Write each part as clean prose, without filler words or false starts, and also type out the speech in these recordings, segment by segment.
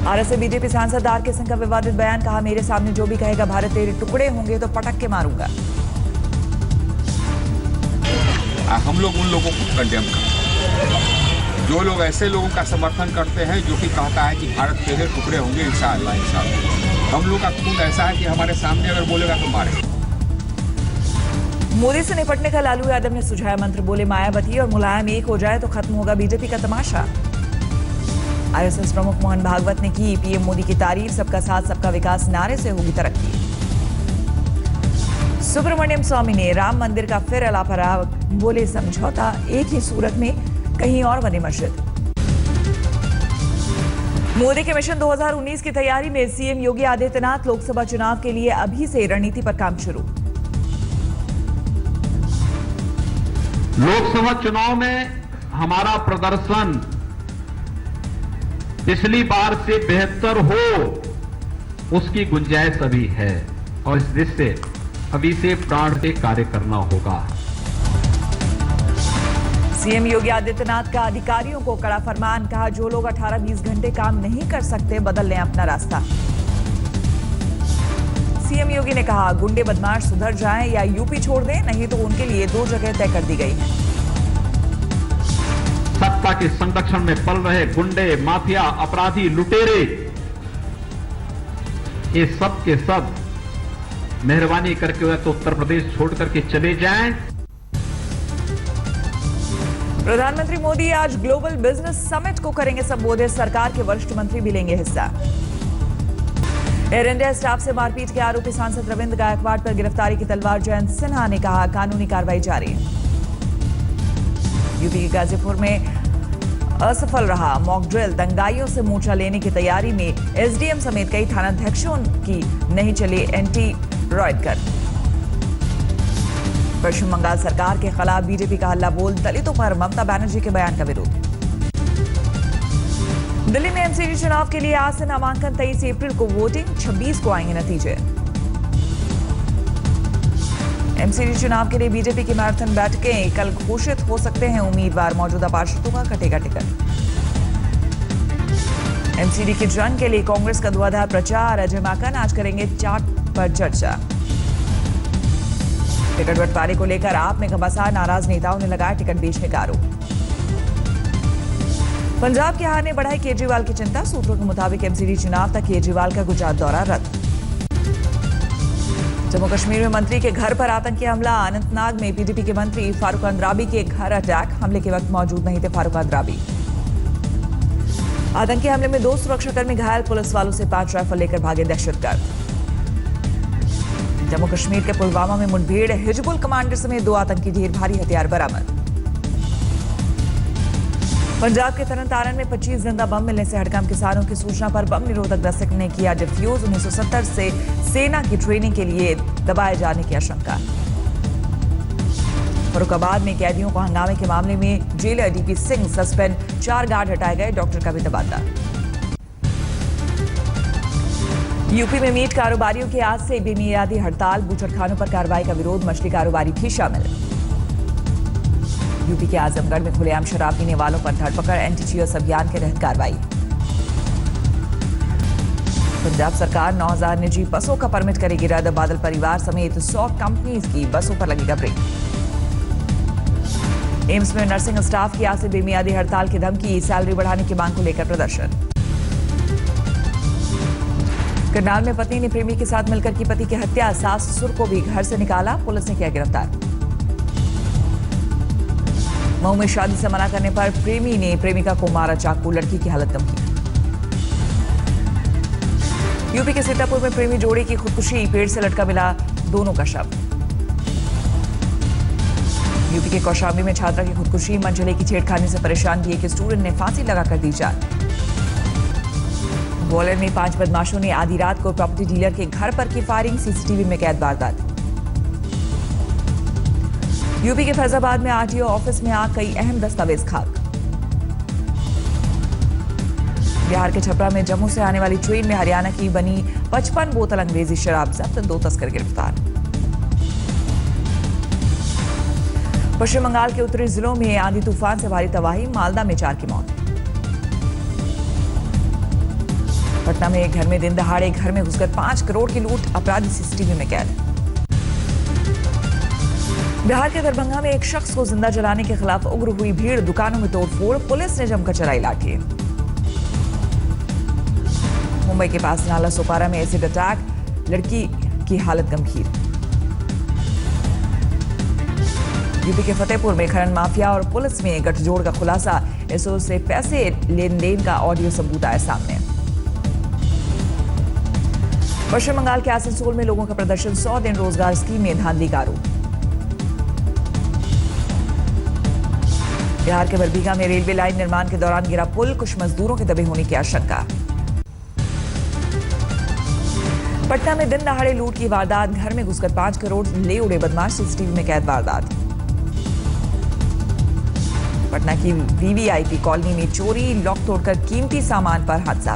RSA BJP सांसद are के सिंह का विवादित बयान, कहा मेरे सामने जो भी कहेगा भारत तेरे टुकड़े होंगे तो पटक के मारूंगा। हम लोग उन लोगों को कंडेम करते हैं जो लोग ऐसे लोगों का समर्थन करते हैं जो कि कहता है कि भारत तेरे टुकड़े होंगे। इंशाअल्लाह हम लोग का खून ऐसा है कि हमारे सामने अगर बोलेगा तो मारेगा। मोदी से निपटने का लालू यादव ने सुझाया मंत्र, बोले मायावती और मुलायम एक हो जाए तो खत्म होगा बीजेपी का तमाशा। आरएसएस प्रमुख मोहन भागवत ने की पीएम मोदी की तारीफ, सबका साथ सबका विकास नारे से होगी तरक्की। सुब्रमण्यम स्वामी ने राम मंदिर का फिर अलापराव, बोले समझौता एक ही सूरत में कहीं और बने मस्जिद। मोदी के मिशन 2019 की तैयारी में सीएम योगी आदित्यनाथ, लोकसभा चुनाव के लिए अभी से रणनीति पर काम शुरू। लोकसभा चुनाव में हमारा प्रदर्शन पिछली बार से बेहतर हो, उसकी गुंजाइश अभी है और इस दृष्टि से अभी से प्राण से कार्य करना होगा। सीएम योगी आदित्यनाथ का अधिकारियों को कड़ा फरमान, कहा जो लोग 18-20 घंटे काम नहीं कर सकते बदल लें अपना रास्ता। सीएम योगी ने कहा गुंडे बदमाश सुधर जाएं या यूपी छोड़ दें, नहीं तो उनके लिए 2 जगह तय कर दी गई है। सत्ता के संरक्षण में पल रहे गुंडे, माफिया, अपराधी, लुटेरे, ये सब के सब मेहरबानी करके तो उत्तर प्रदेश छोड़ करके चले जाएं। प्रधानमंत्री मोदी आज ग्लोबल बिजनेस समिट को करेंगे संबोधित, सरकार के वरिष्ठ मंत्री भी लेंगे हिस्सा। एयर इंडिया स्टाफ से मारपीट के आरोपी सांसद रविंद्र गायकवाड़ पर गिरफ्तारी की तलवार, जयंत सिन्हा ने कहा कानूनी कार्रवाई जारी। यूपी के गाजीपुर में असफल रहा मॉक ड्रिल, दंगाइयों से मोर्चा लेने की तैयारी में एसडीएम समेत कई थानाध्यक्षों की नहीं चली एंटी रॉयड कर। पश्चिम बंगाल सरकार के खिलाफ बीजेपी का हल्ला बोल, दलितों पर ममता बनर्जी के बयान का विरोध। दिल्ली में एमसीडी चुनाव के लिए आज से नामांकन, 23 अप्रैल को वोटिंग, 26 को आएंगे नतीजे। एमसीडी चुनाव के लिए बीजेपी की मैराथन बैठकें, कल घोषित हो सकते हैं उम्मीदवार, मौजूदा पार्षदों का कटेगा टिकट। एमसीडी की जंग के लिए कांग्रेस का धुआंधार प्रचार, अजय माकन आज करेंगे चार्ट पर चर्चा। टिकट बंटवारे को लेकर आप में घमासान, नाराज नेताओं ने लगाया टिकट बेचने का आरोप। पंजाब के हार ने बढ़ाई केजरीवाल की चिंता, सूत्रों के मुताबिक एमसीडी चुनाव तक केजरीवाल का गुजरात दौरा रद्द। जम्मू कश्मीर में मंत्री के घर पर आतंकी हमला, अनंतनाग में पीडीपी के मंत्री फारूक अंद्राबी के घर अटैक, हमले के वक्त मौजूद नहीं थे फारूक अंद्राबी। आतंकी हमले में 2 सुरक्षाकर्मी घायल, पुलिस वालों से 5 राइफल लेकर भागे दहशतगर्द। जम्मू कश्मीर के पुलवामा में मुठभेड़, हिजबुल कमांडर समेत 2 आतंकी ढेर, भारी हथियार बरामद। पंजाब के तरन तारण में 25 जिंदा बम मिलने से हड़कंप, किसानों की सूचना पर बम निरोधक दस्ते ने किया डिफ्यूज, 1970 से सेना की ट्रेनिंग के लिए दबाए जाने की आशंका। फरुखाबाद में कैदियों को हंगामे के मामले में jailer DP Singh suspend, 4 guard हटाए गए, डॉक्टर का भी तबादला। यूपी में मीट कारोबारियों की आज से बेमियादी हड़ताल, बूचड़खानों पर कार्रवाई का विरोध, मछली कारोबारी भी शामिल। यूपी के आजमगढ़ में खुलेआम शराब पीने वालों पर धरपकड़, एंटी चीयर्स अभियान के तहत कार्रवाई। पंजाब सरकार 9000 निजी बसों का परमिट करेगी रद्द, बादल परिवार समेत 100 कंपनीज की बसों पर लगेगा ब्रेक। एम्स में नर्सिंग स्टाफ की आज से बेमियादी हड़ताल की धमकी, सैलरी बढ़ाने की मांग को लेकर प्रदर्शन। करनाल में पत्नी ने प्रेमी के साथ मिलकर की पति की हत्या, सास ससुर को भी घर से निकाला, पुलिस ने किया गिरफ्तार। मऊ में शादी से मना करने पर प्रेमी ने प्रेमिका को मारा चाकू, लड़की की हालत गंभीर। यूपी के सीतापुर में प्रेमी जोड़े की खुदकुशी, पेड़ से लटका मिला दोनों का शव। यूपी के कौशाम्बी में छात्रा की खुदकुशी, मंझले की छेड़खानी से परेशान किए कि स्टूडेंट ने फांसी लगाकर दी जान। ग्वालियर में 5 बदमाशों ने आधी रात को प्रॉपर्टी डीलर के घर पर की फायरिंग, सीसीटीवी में कैद वारदात। यूपी के फैजाबाद में आरटीओ ऑफिस में आग, कई अहम दस्तावेज खाक। बिहार के छपरा में जम्मू से आने वाली ट्रेन में हरियाणा की बनी 55 बोतल अंग्रेजी शराब जब्त, 2 तस्कर गिरफ्तार। पश्चिम बंगाल के उत्तरी जिलों में आंधी तूफान से भारी तबाही, मालदा में 4 की मौत। पटना में एक घर में दिन दहाड़े घर में घुसकर 5 करोड़ की लूट, अपराधी सीसीटीवी में कैद। बिहार के दरभंगा में एक शख्स को जिंदा जलाने के खिलाफ उग्र हुई भीड़, दुकानों में तोड़फोड़, पुलिस ने जमकर चलाई लाठी। मुंबई के पास नाला सोपारा में एसिड अटैक, लड़की की हालत गंभीर। यूपी के फतेहपुर में खनन माफिया और पुलिस में गठजोड़ का खुलासा, एसओ से पैसे लेन देन का ऑडियो सबूत आया सामने। पश्चिम बंगाल के आसनसोल में लोगों का प्रदर्शन, 100 दिन रोजगार स्कीम में धांधली का आरोप। बिहार के बरबीघा में रेलवे लाइन निर्माण के दौरान गिरा पुल, कुछ मजदूरों के दबे होने की आशंका। पटना में दिन दहाड़े लूट की वारदात, घर में घुसकर 5 करोड़ ले उड़े बदमाश, सीसीटीवी में कैद वारदात। पटना की वीवीआईपी कॉलोनी में चोरी, लॉक तोड़कर कीमती सामान पर हादसा।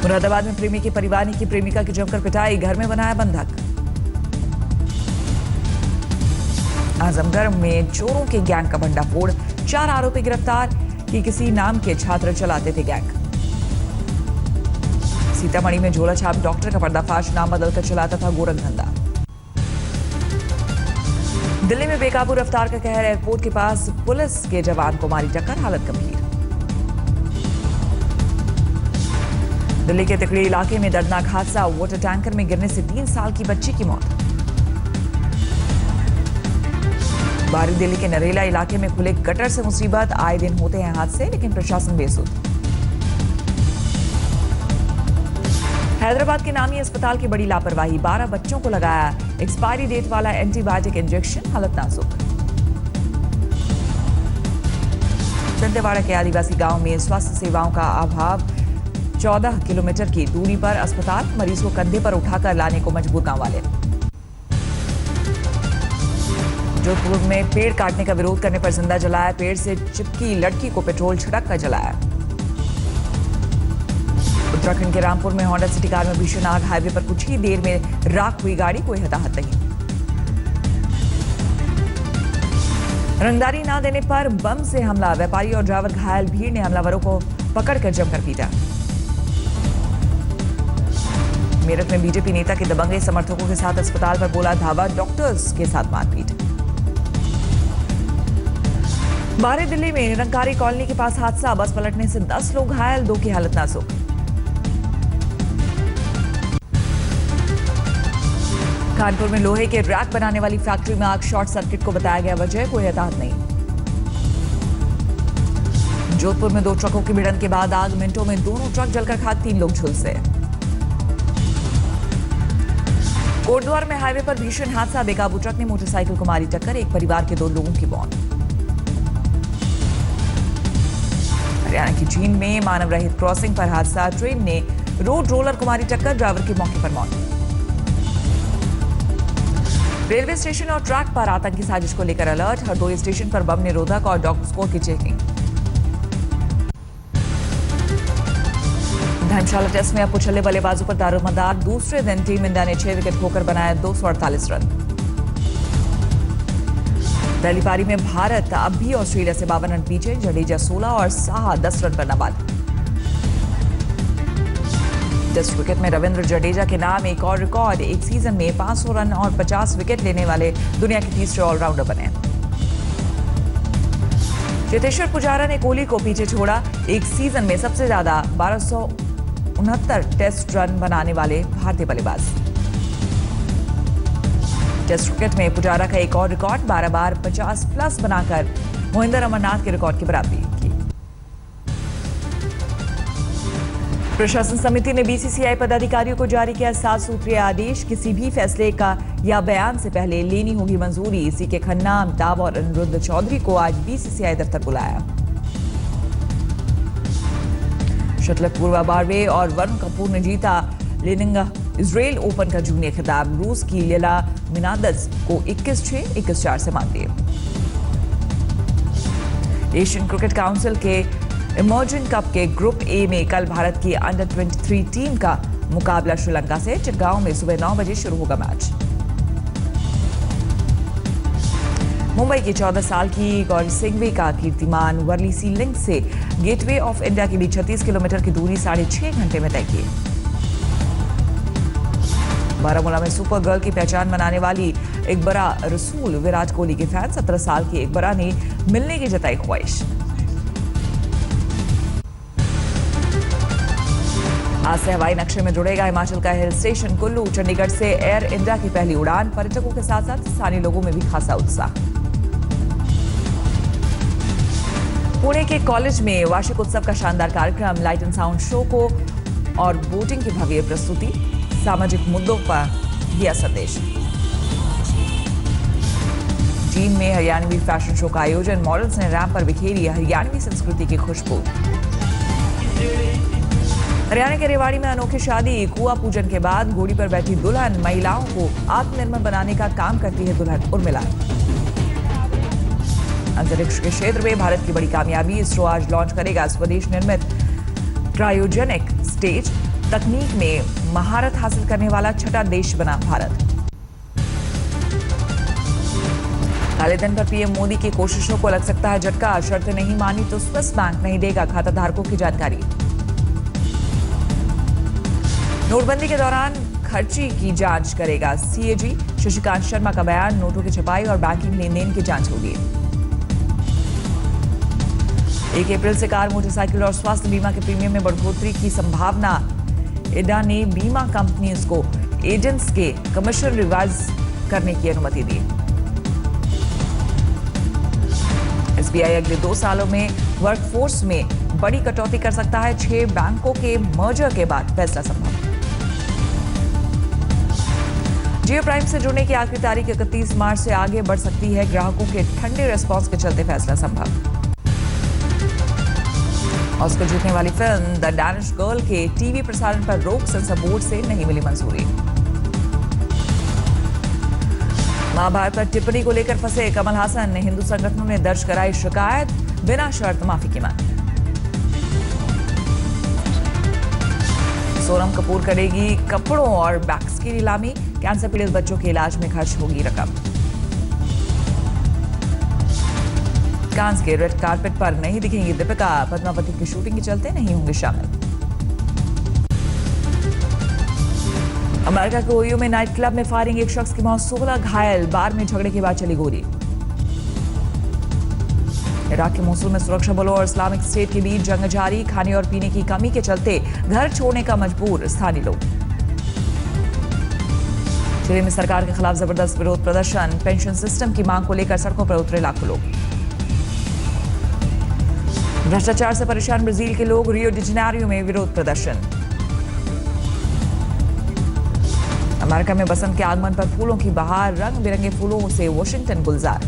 मुरादाबाद में प्रेमी के परिवार ने की प्रेमिका की जमकर पिटाई, घर में बनाया बंधक। आजमगढ़ में चोरों के गैंग का भंडाफोड़, 4 आरोपी गिरफ्तार, कि किसी नाम के छात्र चलाते थे गैंग। सीतामढ़ी में झोला छाप डॉक्टर का पर्दाफाश, नाम बदलकर चलाता था गोरख धंधा। दिल्ली में बेकाबू रफ्तार का कहर, एयरपोर्ट के पास पुलिस के जवान को मारी टक्कर, हालत गंभीर। दिल्ली के तिकड़ी इलाके में दर्दनाक हादसा, वाटर टैंकर में गिरने से 3 साल की बच्ची की मौत। बाहरी दिल्ली के नरेला इलाके में खुले गटर से मुसीबत, आए दिन होते हैं हादसे, लेकिन प्रशासन बेसुध। हैदराबाद के नामी अस्पताल की बड़ी लापरवाही, 12 बच्चों को लगाया एक्सपायरी डेट वाला एंटीबायोटिक इंजेक्शन, हालत नाजुक। दंतेवाड़ा के आदिवासी गांव में स्वास्थ्य सेवाओं का अभाव, 14 किलोमीटर की दूरी पर अस्पताल, मरीज को कंधे पर उठाकर लाने को मजबूर गांव वाले। जोधपुर में पेड़ काटने का विरोध करने पर जिंदा जलाया, पेड़ से चिपकी लड़की को पेट्रोल छिड़क कर जलाया। उत्तराखंड के रामपुर में होंडा सिटी कार में भीषण आग, हाईवे पर कुछ ही देर में राख हुई गाड़ी, कोई हताहत नहीं। रंगदारी ना देने पर बम से हमला, व्यापारी और ड्राइवर घायल, भीड़ ने हमलावरों को पकड़कर जमकर पीटा। मेरठ में बीजेपी नेता के दबंगे समर्थकों के साथ अस्पताल पर बोला धावा, डॉक्टर्स के साथ मारपीट। बाहरी दिल्ली में निरंकारी कॉलोनी के पास हादसा, बस पलटने से 10 लोग घायल, 2 की हालत नाजुक। कानपुर में लोहे के रैक बनाने वाली फैक्ट्री में आग, शॉर्ट सर्किट को बताया गया वजह, कोई हताहत नहीं। जोधपुर में 2 ट्रकों की भिड़ंत के बाद आग, मिनटों में दोनों ट्रक जलकर खाक, 3 लोग झुलसे। कोटद्वार में हाईवे पर भीषण हादसा, बेकाबू ट्रक ने मोटरसाइकिल को मारी टक्कर, एक परिवार के 2 लोगों की मौत। हरियाणा की जींद में मानव रहित क्रॉसिंग पर हादसा, ट्रेन ने रोड रोलर को मारी टक्कर, ड्राइवर की मौके पर मौत। रेलवे स्टेशन और ट्रैक पर आतंकी साजिश को लेकर अलर्ट, हरदोई स्टेशन पर बम निरोधक और डॉग स्क्वाड की चेकिंग। धर्मशाला टेस्ट में अब उछले बल्लेबाजों पर दारोमदार, दूसरे दिन टीम इंडिया ने 6 विकेट खोकर बनाया 248 रन। पहली पारी में भारत अब भी ऑस्ट्रेलिया से 52 रन पीछे, जडेजा 16 और साहा 10 रन पर नाबाद। टेस्ट क्रिकेट में रविंद्र जडेजा के नाम एक और रिकॉर्ड, एक सीजन में 500 रन और 50 विकेट लेने वाले दुनिया के तीसरे ऑलराउंडर बने। चेतेश्वर पुजारा ने कोहली को पीछे छोड़ा, एक सीजन में सबसे ज्यादा 1269 टेस्ट रन बनाने वाले भारतीय बल्लेबाज। टेस्ट क्रिकेट में पुजारा का एक और रिकॉर्ड, 12 बार 50 प्लस बनाकर मोहिंदर अमरनाथ के रिकॉर्ड की बराबरी की। प्रशासन समिति ने बीसीसीआई पदाधिकारियों को जारी किया 7 सूत्रीय आदेश, किसी भी फैसले का या बयान से पहले लेनी होगी मंजूरी। सीके खन्ना, अमिताभ और अनिरुद्ध चौधरी को आज बीसीसीआई दफ्तर बुलाया। शटलर पूर्वा बारवे और वरुण कपूर ने जीता लेनिंगा इजराइल ओपन का जूनियर खिताब, रूस की लीला मिनादस को 21-6, 21-4 से मात दी। एशियन क्रिकेट काउंसिल के इमर्जिंग कप के ग्रुप ए में कल भारत की अंडर 23 टीम का मुकाबला श्रीलंका से, चिटगांव में सुबह 9 बजे शुरू होगा मैच। मुंबई की 14 साल की गौरी सिंघवी का कीर्तिमान वर्ली सी लिंक से गेटवे ऑफ इंडिया के बीच 36 किलोमीटर की दूरी 6.5 घंटे में तय की। बारामूला में सुपर गर्ल की पहचान बनाने वाली इकबरा रसूल विराट कोहली के फैन 17 साल की इकबरा ने मिलने की जताई ख्वाहिश। आज से हवाई नक्शे में जुड़ेगा हिमाचल का हिल स्टेशन कुल्लू। चंडीगढ़ से एयर इंडिया की पहली उड़ान। पर्यटकों के साथ साथ स्थानीय लोगों में भी खासा उत्साह। पुणे के कॉलेज में वार्षिक उत्सव का शानदार कार्यक्रम, लाइट एंड साउंड शो को और बोटिंग की भव्य प्रस्तुति, सामाजिक मुद्दों पर दिया संदेश। जींद में हरियाणवी फैशन शो का आयोजन, मॉडल्स ने रैंप पर बिखेरी हरियाणवी संस्कृति की खुशबू। हरियाणा के रेवाड़ी में अनोखी शादी, कुआं पूजन के बाद घोड़ी पर बैठी दुल्हन, महिलाओं को आत्मनिर्भर बनाने का काम करती है दुल्हन उर्मिला। अंतरिक्ष के क्षेत्र में भारत की बड़ी कामयाबी, इसरो आज लॉन्च करेगा स्वदेश निर्मित क्रायोजेनिक स्टेज। तकनीक में महारत हासिल करने वाला छठा देश बना भारत। काले धन पर पीएम मोदी की कोशिशों को लग सकता है झटका, शर्तें नहीं मानी तो स्विस बैंक नहीं देगा खाता धारकों की जानकारी। नोटबंदी के दौरान खर्ची की जांच करेगा सीएजी। शशिकांत शर्मा का बयान, नोटों की छपाई और बैंकिंग लेन देन की जांच होगी। 1 अप्रैल से कार, मोटरसाइकिल और स्वास्थ्य बीमा के प्रीमियम में बढ़ोतरी की संभावना। इडा ने बीमा कंपनीज को एजेंट्स के कमीशन रिवाइज करने की अनुमति दी। एसबीआई अगले 2 सालों में वर्कफोर्स में बड़ी कटौती कर सकता है। 6 बैंकों के मर्जर के बाद फैसला संभव। जियो प्राइम से जुड़ने की आखिरी तारीख 31 मार्च से आगे बढ़ सकती है। ग्राहकों के ठंडे रेस्पॉन्स के चलते फैसला संभव। ऑस्कर जीतने वाली फिल्म द डैनिश गर्ल के टीवी प्रसारण पर रोक, सेंसर बोर्ड से नहीं मिली मंजूरी। महाभारत पर टिप्पणी को लेकर फंसे कमल हासन, हिंदू संगठनों ने दर्ज कराई शिकायत, बिना शर्त माफी की मांग। सोनम कपूर करेगी कपड़ों और बैग्स की नीलामी, कैंसर पीड़ित बच्चों के इलाज में खर्च होगी रकम। कांस के रेड कारपेट पर नहीं दिखेंगी दीपिका, पद्मावती की शूटिंग के चलते नहीं होंगे शामिल। अमेरिका के ओहियो में नाइट क्लब में फायरिंग, एक शख्स की मौत, 16 घायल, बार में झगड़े के बाद चली गोली। इराक के मोसुल में सुरक्षा बलों और इस्लामिक स्टेट के बीच जंग जारी, खाने और पीने की कमी के चलते घर छोड़ने का मजबूर स्थानीय लोग। चिली में सरकार के खिलाफ जबरदस्त विरोध प्रदर्शन, पेंशन सिस्टम की मांग को लेकर सड़कों पर उतरे लाखों लोग। भ्रष्टाचार से परेशान ब्राजील के लोग, रियो डी जेनेरियो में विरोध प्रदर्शन। अमेरिका में बसंत के आगमन पर फूलों की बहार, रंग बिरंगे फूलों से वॉशिंगटन गुलजार।